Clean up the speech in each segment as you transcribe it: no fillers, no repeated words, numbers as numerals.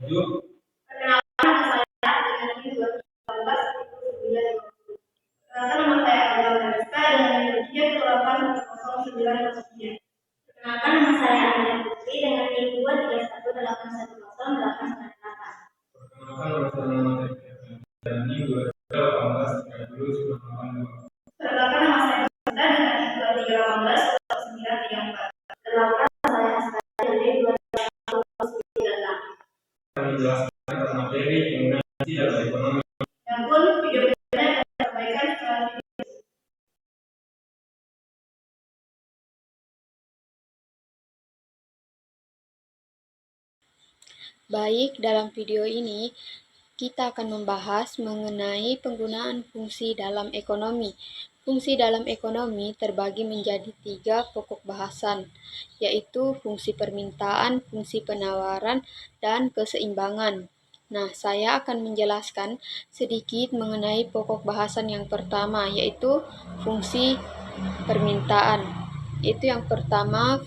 Perkenalkan, nama saya dengan NIM 2018 Perkenalkan, nama saya Alda Mariska dengan NIM 3181009. Perkenalkan, nama saya Amelia Putri dengan NIM 231811898. Perkenalkan, nama saya Sandra dengan NIM 2318 Perkenalkan, nama saya Askara dengan NIM 22096. Menjelaskan tentang materi penggunaan gizi dalam ekonomi. Dan pun video berikutnya akan disampaikan secara video. Baik, dalam video ini kita akan membahas mengenai penggunaan fungsi dalam ekonomi. Fungsi dalam ekonomi terbagi menjadi 3 pokok bahasan, yaitu fungsi permintaan, fungsi penawaran, dan keseimbangan. Nah, saya akan menjelaskan sedikit mengenai pokok bahasan yang pertama, yaitu fungsi permintaan. Itu yang pertama,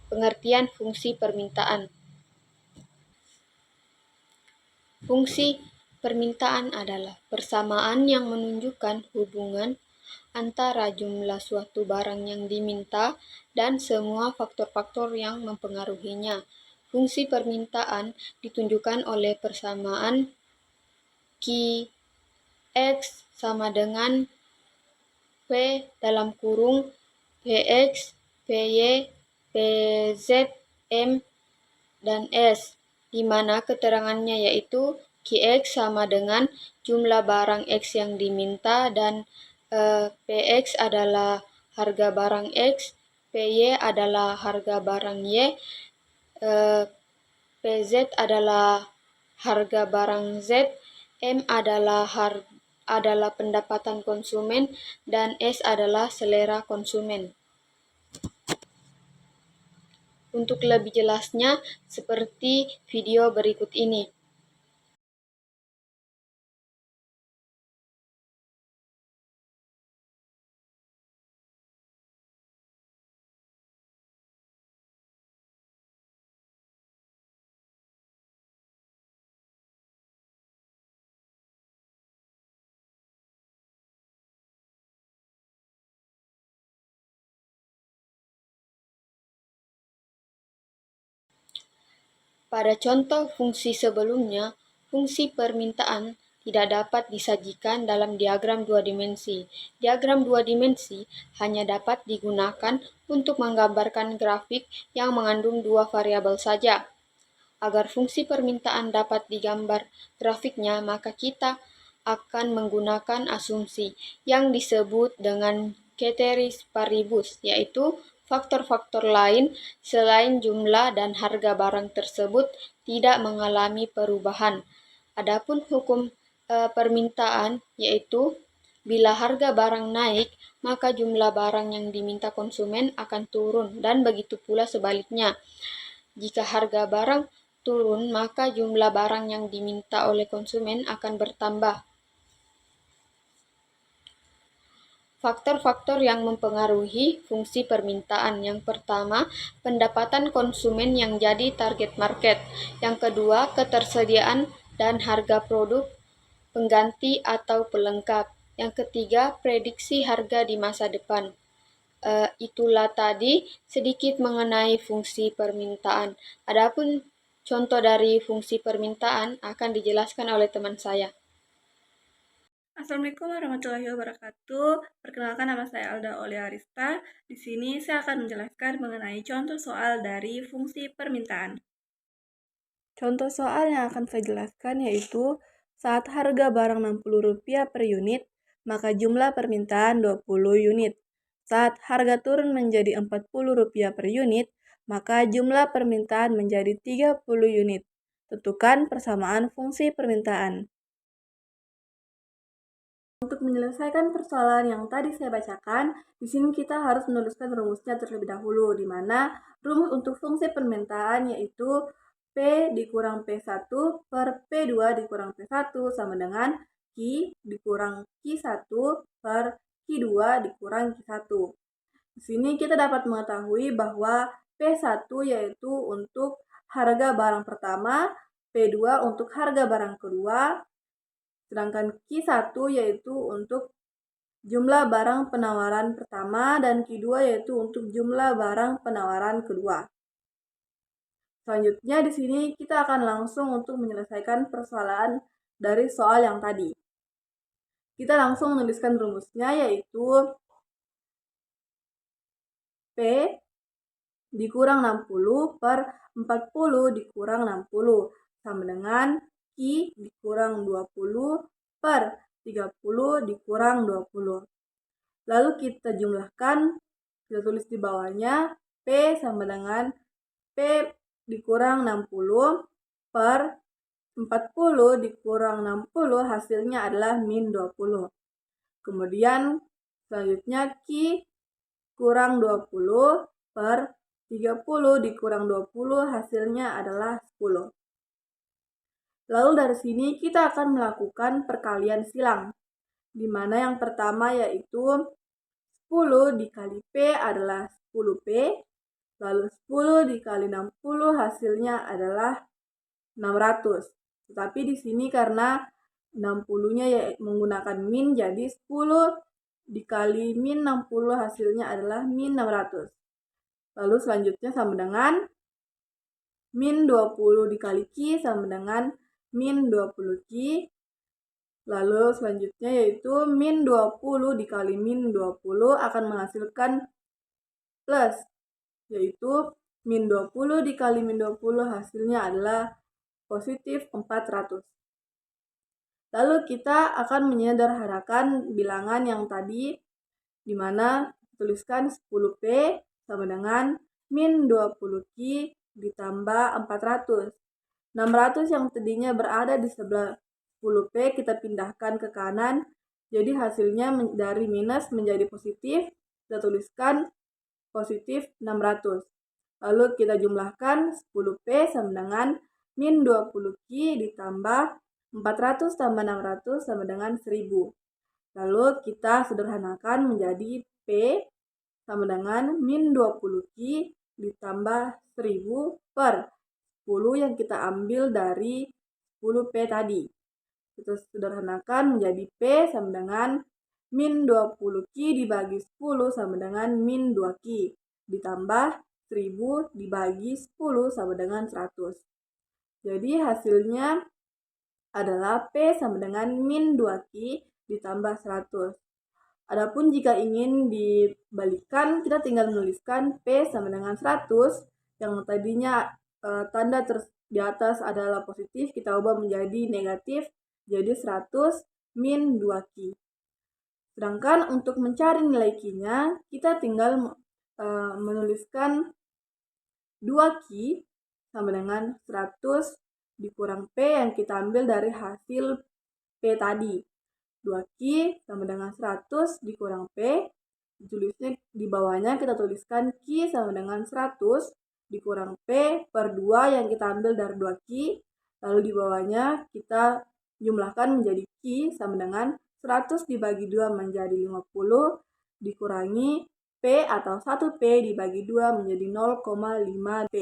pengertian fungsi permintaan. Fungsi permintaan adalah persamaan yang menunjukkan hubungan antara jumlah suatu barang yang diminta dan semua faktor-faktor yang mempengaruhinya. Fungsi permintaan ditunjukkan oleh persamaan Q(X) sama dengan P dalam kurung Px, Py, Pz, M, dan S, di mana keterangannya yaitu Qx sama dengan jumlah barang X yang diminta dan Px adalah harga barang X, Py adalah harga barang Y, Pz adalah harga barang Z, M adalah pendapatan konsumen, dan S adalah selera konsumen. Untuk lebih jelasnya, seperti video berikut ini. Pada contoh fungsi sebelumnya, fungsi permintaan tidak dapat disajikan dalam diagram 2 dimensi. Diagram 2 dimensi hanya dapat digunakan untuk menggambarkan grafik yang mengandung 2 variabel saja. Agar fungsi permintaan dapat digambar grafiknya, maka kita akan menggunakan asumsi yang disebut dengan ceteris paribus, yaitu faktor-faktor lain selain jumlah dan harga barang tersebut tidak mengalami perubahan. Adapun hukum permintaan yaitu bila harga barang naik, maka jumlah barang yang diminta konsumen akan turun, dan begitu pula sebaliknya. Jika harga barang turun, maka jumlah barang yang diminta oleh konsumen akan bertambah. Faktor-faktor yang mempengaruhi fungsi permintaan. Yang pertama, pendapatan konsumen yang jadi target market. Yang kedua, ketersediaan dan harga produk pengganti atau pelengkap. Yang ketiga, prediksi harga di masa depan. Itulah tadi sedikit mengenai fungsi permintaan. Adapun contoh dari fungsi permintaan akan dijelaskan oleh teman saya. Assalamualaikum warahmatullahi wabarakatuh. Perkenalkan, nama saya Alda Olia Arista. Di sini saya akan menjelaskan mengenai contoh soal dari fungsi permintaan. Contoh soal yang akan saya jelaskan yaitu saat harga barang Rp60 per unit, maka jumlah permintaan 20 unit. Saat harga turun menjadi Rp40 per unit, maka jumlah permintaan menjadi 30 unit. Tentukan persamaan fungsi permintaan. Untuk menyelesaikan persoalan yang tadi saya bacakan, di sini kita harus menuliskan rumusnya terlebih dahulu, di mana rumus untuk fungsi permintaan yaitu P dikurang P1 per P2 dikurang P1 sama dengan Q dikurang Q1 per Q2 dikurang Q1. Di sini kita dapat mengetahui bahwa P1 yaitu untuk harga barang pertama, P2 untuk harga barang kedua, sedangkan Q1 yaitu untuk jumlah barang penawaran pertama dan Q2 yaitu untuk jumlah barang penawaran kedua. Selanjutnya di sini kita akan langsung untuk menyelesaikan persoalan dari soal yang tadi. Kita langsung menuliskan rumusnya yaitu P dikurang 60 per 40 dikurang 60 sama dengan Q dikurang 20 per 30 dikurang 20. Lalu kita jumlahkan, kita tulis di bawahnya P sama dengan P dikurang 60 per 40 dikurang 60 hasilnya adalah min 20. Kemudian selanjutnya Q kurang 20 per 30 dikurang 20 hasilnya adalah 10. Lalu dari sini kita akan melakukan perkalian silang, di mana yang pertama yaitu 10 dikali P adalah 10P, lalu 10 dikali 60 hasilnya adalah 600. Tetapi di sini karena 60-nya ya menggunakan min, jadi 10 dikali min 60 hasilnya adalah min 600. Lalu selanjutnya sama dengan min 20 dikali Q sama dengan min 20 Q. Lalu selanjutnya yaitu min 20 dikali min 20 akan menghasilkan plus, yaitu min 20 dikali min 20 hasilnya adalah positif 400. Lalu kita akan menyederhanakan bilangan yang tadi, di mana tuliskan 10P sama dengan min 20Q ditambah 400. 600 yang tadinya berada di sebelah 10P kita pindahkan ke kanan, jadi hasilnya dari minus menjadi positif, kita tuliskan positif 600. Lalu kita jumlahkan 10P sama dengan min 20Q ditambah 400 tambah 600 sama dengan 1000. Lalu kita sederhanakan menjadi P sama dengan min 20Q ditambah 1000 per 10 yang kita ambil dari 10P tadi. Kita sederhanakan menjadi P sama dengan min 20Q dibagi 10 sama dengan min 2Q ditambah 1000 dibagi 10 sama dengan 100. Jadi hasilnya adalah P sama dengan min 2Q ditambah 100. Adapun jika ingin dibalikkan, kita tinggal menuliskan P sama dengan 100, yang tadinya tanda di atas adalah positif, kita ubah menjadi negatif, jadi 100 min 2Q. Sedangkan untuk mencari nilai Q-nya, kita tinggal menuliskan 2Q sama dengan 100 dikurang P yang kita ambil dari hasil P tadi. 2Q sama dengan 100 dikurang P, tulisnya di bawahnya kita tuliskan Q sama dengan 100 dikurang P per 2 yang kita ambil dari 2Q, lalu di bawahnya kita jumlahkan menjadi Q sama dengan 100 dibagi 2 menjadi 50 dikurangi P atau 1P dibagi 2 menjadi 0,5P.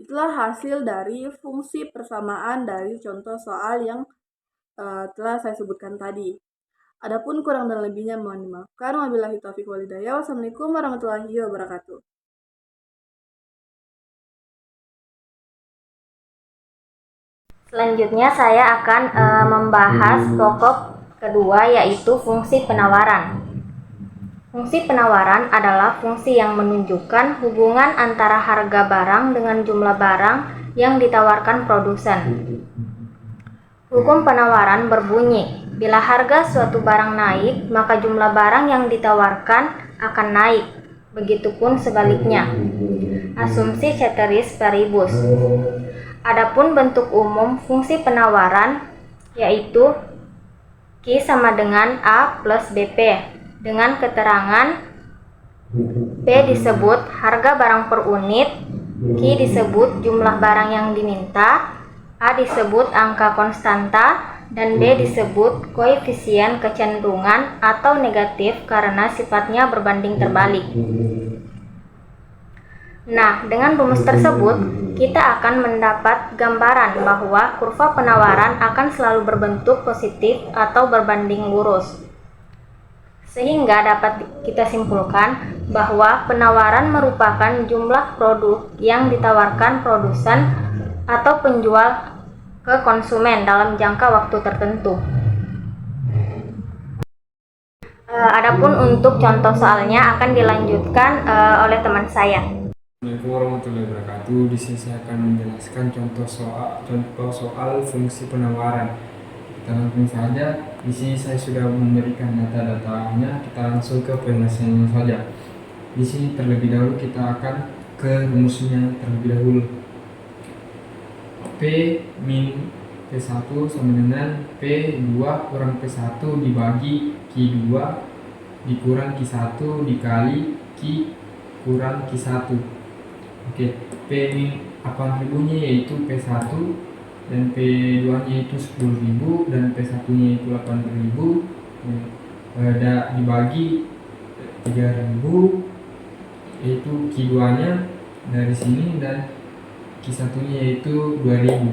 Itulah hasil dari fungsi persamaan dari contoh soal yang telah saya sebutkan tadi. Adapun kurang dan lebihnya mohon dimaafkan. Wabillahi taufiq wal hidayah. Wassalamualaikum warahmatullahi wabarakatuh. Selanjutnya saya akan membahas pokok kedua, yaitu fungsi penawaran. Fungsi penawaran adalah fungsi yang menunjukkan hubungan antara harga barang dengan jumlah barang yang ditawarkan produsen. Hukum penawaran berbunyi, bila harga suatu barang naik, maka jumlah barang yang ditawarkan akan naik. Begitupun sebaliknya. Asumsi ceteris paribus. Adapun bentuk umum fungsi penawaran yaitu Q sama dengan A plus BP dengan keterangan P disebut harga barang per unit, Q disebut jumlah barang yang diminta, A disebut angka konstanta, dan B disebut koefisien kecenderungan atau negatif karena sifatnya berbanding terbalik. Nah, dengan rumus tersebut, kita akan mendapat gambaran bahwa kurva penawaran akan selalu berbentuk positif atau berbanding lurus. Sehingga dapat kita simpulkan bahwa penawaran merupakan jumlah produk yang ditawarkan produsen atau penjual ke konsumen dalam jangka waktu tertentu. Adapun untuk contoh soalnya akan dilanjutkan oleh teman saya. Assalamualaikum warahmatullahi wabarakatuh. Di sini saya akan menjelaskan contoh soal fungsi penawaran. Kita langsung saja. Di sini saya sudah memberikan data-datanya. Kita langsung ke penjelasannya saja. Di sini terlebih dahulu kita akan ke rumusnya terlebih dahulu. P min P1 sama dengan P2 kurang P1 dibagi Q2 dikurang Q1 dikali Q kurang Q1. Oke, P min 8.000 nya yaitu P1 dan P2 nya itu 10.000 dan P1 nya itu 8.000 dibagi 3.000 yaitu Q2 nya dari sini dan Q1 nya yaitu 2.000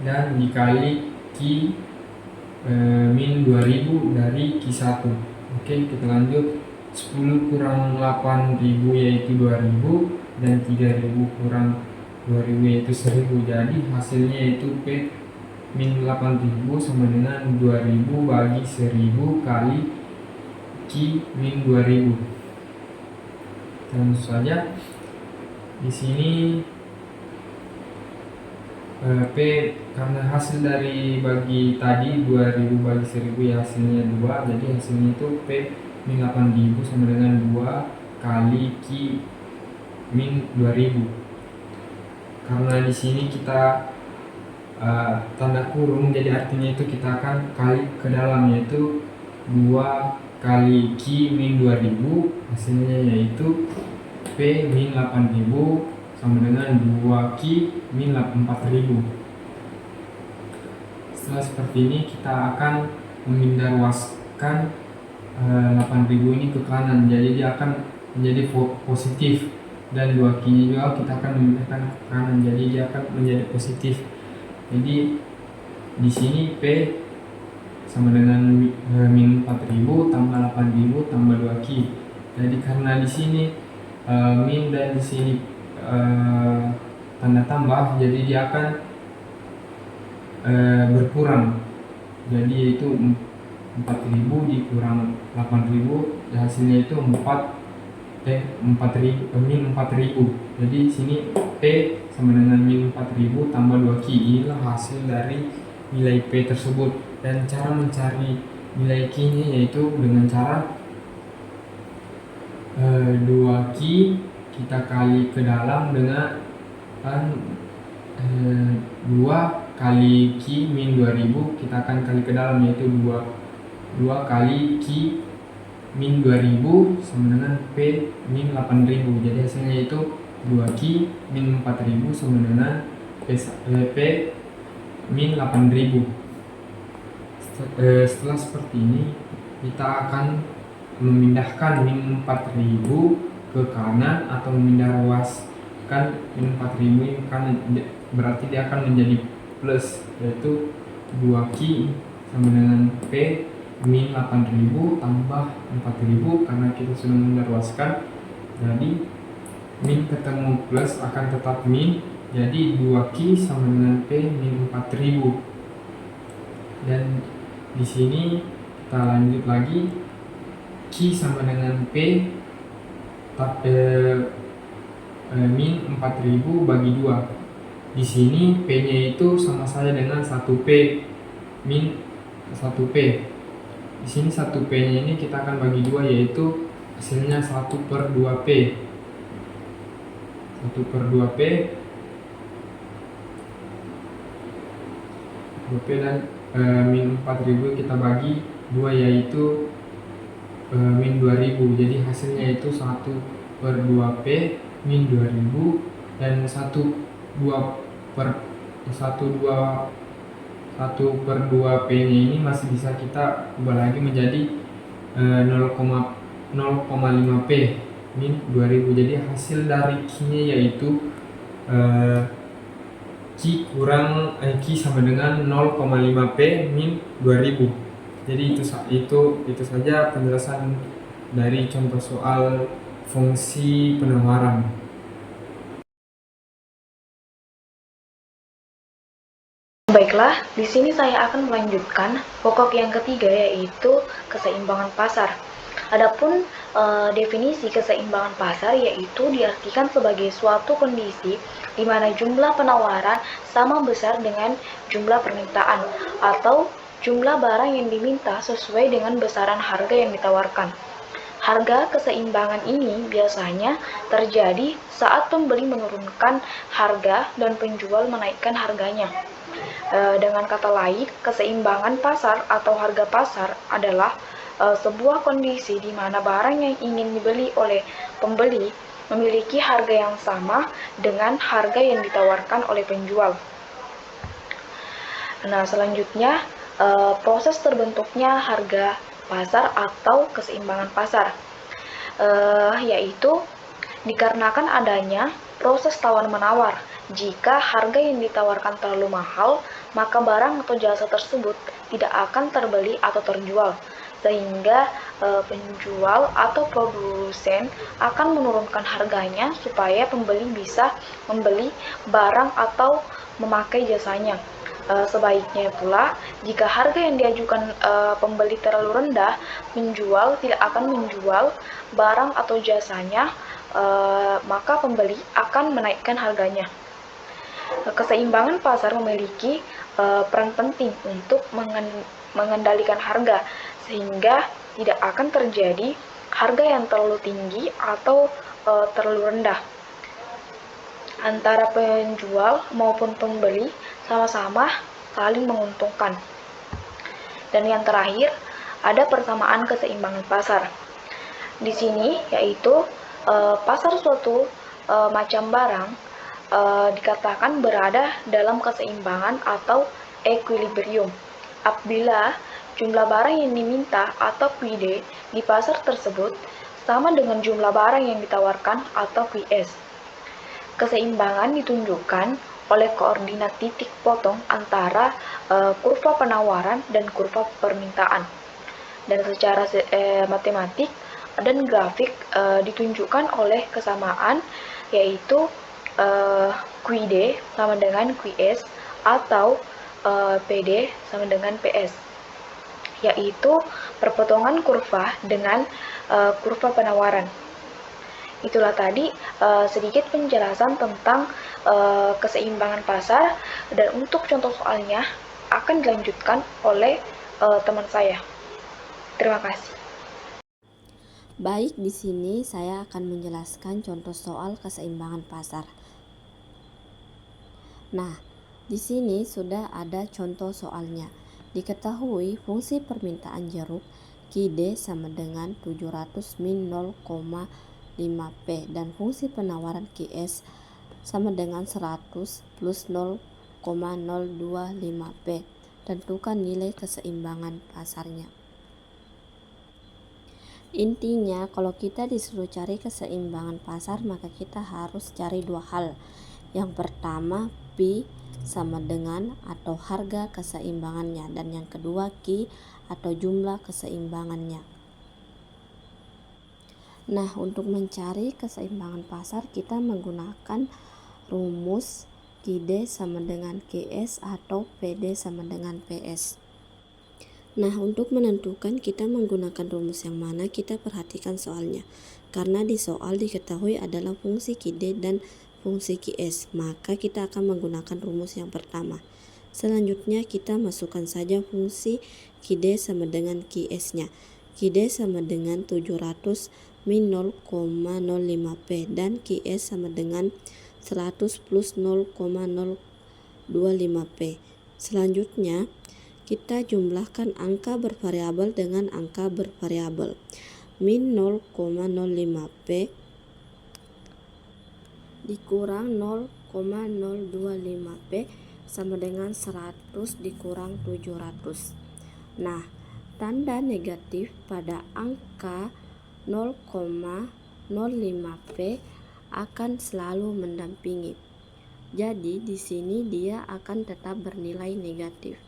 dan dikali Q min 2.000 dari Q1. Oke, kita lanjut. 10 kurang 8.000 yaitu 2.000 dan 3.000 kurang 2.000 yaitu 1.000. Jadi hasilnya yaitu P min 8.000 sama dengan 2.000 bagi 1.000 kali Q min 2.000. Langsung saja. Di sini P karena hasil dari bagi tadi 2.000 bagi 1.000 ya hasilnya 2, jadi hasilnya itu P min 8.000 sama dengan 2 kali Q min 2.000. Karena di sini kita tanda kurung, jadi artinya itu kita akan kali ke dalam, yaitu 2 kali Q min 2.000, hasilnya yaitu P min 8.000 sama dengan 2Q min 4.000. Setelah seperti ini kita akan memindarluaskan 8.000 ini ke kanan, jadi dia akan menjadi positif, dan 2Q nya juga kita akan memindahkan ke kanan, jadi dia akan menjadi positif. Jadi di sini P sama dengan min 4.000 tambah 8.000 tambah 2Q. Jadi karena di sini min dan di sini tanda tambah, jadi dia akan berkurang, jadi itu 4.000 dikurang 8.000, hasilnya itu min 4.000. Jadi sini P sama dengan min 4.000 tambah 2Q. Inilah hasil dari nilai P tersebut, dan cara mencari nilai Q nya yaitu dengan cara 2Q kita kali ke dalam dengan 2 kali Q min 2.000, kita akan kali ke dalam, yaitu 2 kali Q min 2.000 sama dengan P min 8.000. Jadi hasilnya itu 2Q min 4.000 sama dengan P min 8.000. Setelah seperti ini kita akan memindahkan min 4.000 ke kanan atau memindarluaskan min 4.000 ini ke kanan, berarti dia akan menjadi plus, yaitu 2Q sama dengan P min 8.000 tambah 4.000, karena kita sudah memindarluaskan, jadi min ketemu plus akan tetap min, jadi 2Q sama dengan P min 4.000. Dan di sini kita lanjut lagi, Q sama dengan P min 4.000 bagi 2. Di sini P-nya itu sama saja dengan 1P min 1P. Di sini 1P-nya ini kita akan bagi 2, yaitu hasilnya 1/2P. 1/2P. 2P dan min 4.000 kita bagi 2, yaitu min 2.000. Jadi hasilnya itu 1/2P min 2.000, dan 1/2P nya ini masih bisa kita ubah lagi menjadi 0,5P. min 2000. Jadi hasil dari Q-nya yaitu Q sama dengan 0,5 P min 2000. Jadi itu saja penjelasan dari contoh soal fungsi penawaran. Baiklah, di sini saya akan melanjutkan pokok yang ketiga, yaitu keseimbangan pasar. Adapun definisi keseimbangan pasar yaitu diartikan sebagai suatu kondisi di mana jumlah penawaran sama besar dengan jumlah permintaan atau jumlah barang yang diminta sesuai dengan besaran harga yang ditawarkan. Harga keseimbangan ini biasanya terjadi saat pembeli menurunkan harga dan penjual menaikkan harganya. Dengan kata lain, keseimbangan pasar atau harga pasar adalah sebuah kondisi di mana barang yang ingin dibeli oleh pembeli memiliki harga yang sama dengan harga yang ditawarkan oleh penjual. Nah, selanjutnya proses terbentuknya harga pasar atau keseimbangan pasar, yaitu dikarenakan adanya proses tawar-menawar. Jika harga yang ditawarkan terlalu mahal, maka barang atau jasa tersebut tidak akan terbeli atau terjual, sehingga penjual atau produsen akan menurunkan harganya supaya pembeli bisa membeli barang atau memakai jasanya. Sebaiknya pula, jika harga yang diajukan pembeli terlalu rendah, penjual tidak akan menjual barang atau jasanya, maka pembeli akan menaikkan harganya. Keseimbangan pasar memiliki peran penting untuk mengendalikan harga, sehingga tidak akan terjadi harga yang terlalu tinggi atau terlalu rendah. Antara penjual maupun pembeli sama-sama saling menguntungkan. Dan yang terakhir, ada persamaan keseimbangan pasar. Di sini yaitu pasar suatu macam barang dikatakan berada dalam keseimbangan atau equilibrium apabila jumlah barang yang diminta atau QD di pasar tersebut sama dengan jumlah barang yang ditawarkan atau QS. Keseimbangan ditunjukkan oleh koordinat titik potong antara kurva penawaran dan kurva permintaan. Dan secara matematik dan grafik ditunjukkan oleh kesamaan, yaitu QD sama dengan QS atau PD sama dengan PS, yaitu perpotongan kurva dengan kurva penawaran. Itulah tadi sedikit penjelasan tentang keseimbangan pasar, dan untuk contoh soalnya akan dilanjutkan oleh teman saya. Terima kasih. Baik, di sini saya akan menjelaskan contoh soal keseimbangan pasar. Nah, di sini sudah ada contoh soalnya. Diketahui fungsi permintaan jeruk QD sama dengan 700 min 0,5 P dan fungsi penawaran QS sama dengan 100 plus 0,025 P. Tentukan nilai keseimbangan pasarnya. Intinya, kalau kita disuruh cari keseimbangan pasar, maka kita harus cari dua hal. Yang pertama, P sama dengan atau harga keseimbangannya, dan yang kedua Q atau jumlah keseimbangannya. Nah, untuk mencari keseimbangan pasar kita menggunakan rumus QD sama dengan QS atau PD sama dengan PS. Nah, untuk menentukan kita menggunakan rumus yang mana, kita perhatikan soalnya. Karena di soal diketahui adalah fungsi QD dan fungsi QS, maka kita akan menggunakan rumus yang pertama. Selanjutnya kita masukkan saja fungsi QD sama dengan QS-nya. QD sama dengan 700 min 0,05 P dan QS sama dengan 100 plus 0,025 P. Selanjutnya kita jumlahkan angka bervariabel dengan angka bervariabel. Min 0,05 P dikurang 0,025 P sama dengan 100 dikurang 700. Nah, tanda negatif pada angka 0,025 0,05P akan selalu mendampingi. Jadi di sini dia akan tetap bernilai negatif.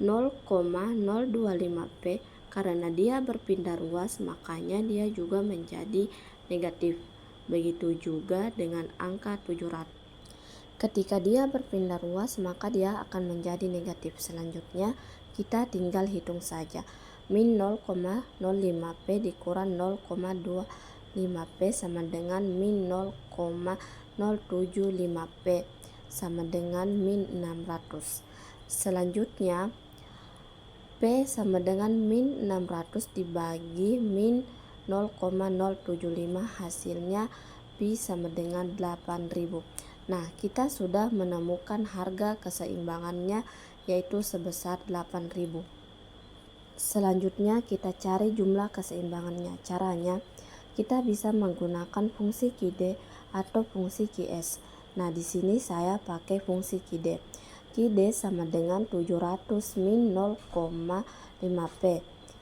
0,025P karena dia berpindah ruas makanya dia juga menjadi negatif. Begitu juga dengan angka 700. Ketika dia berpindah ruas maka dia akan menjadi negatif. Selanjutnya kita tinggal hitung saja. Min 0,05P dikurang 0,25P sama dengan min 0,075P sama dengan min 600. Selanjutnya P sama dengan min 600 dibagi min 0,075 hasilnya Pi sama dengan 8000. Nah, kita sudah menemukan harga keseimbangannya yaitu sebesar 8000. Selanjutnya kita cari jumlah keseimbangannya. Caranya kita bisa menggunakan fungsi QD atau fungsi QS. Nah, di sini saya pakai fungsi QD. QD sama dengan 700 min 0,5P.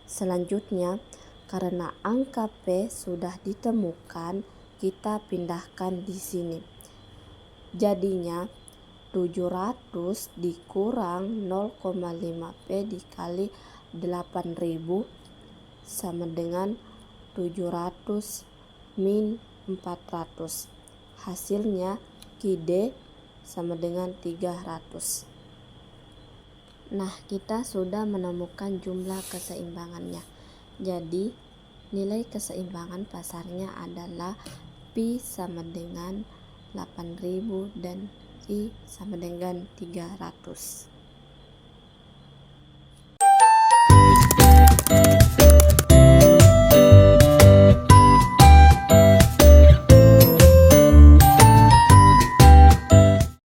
Selanjutnya karena angka P sudah ditemukan, kita pindahkan di sini. Jadinya 700 dikurang 0,5P dikali 8000 sama dengan 700 min 400. Hasilnya QD sama dengan 300. Nah, kita sudah menemukan jumlah keseimbangannya. Jadi nilai keseimbangan pasarnya adalah Pi sama dengan 8000 dan I sama dengan 300.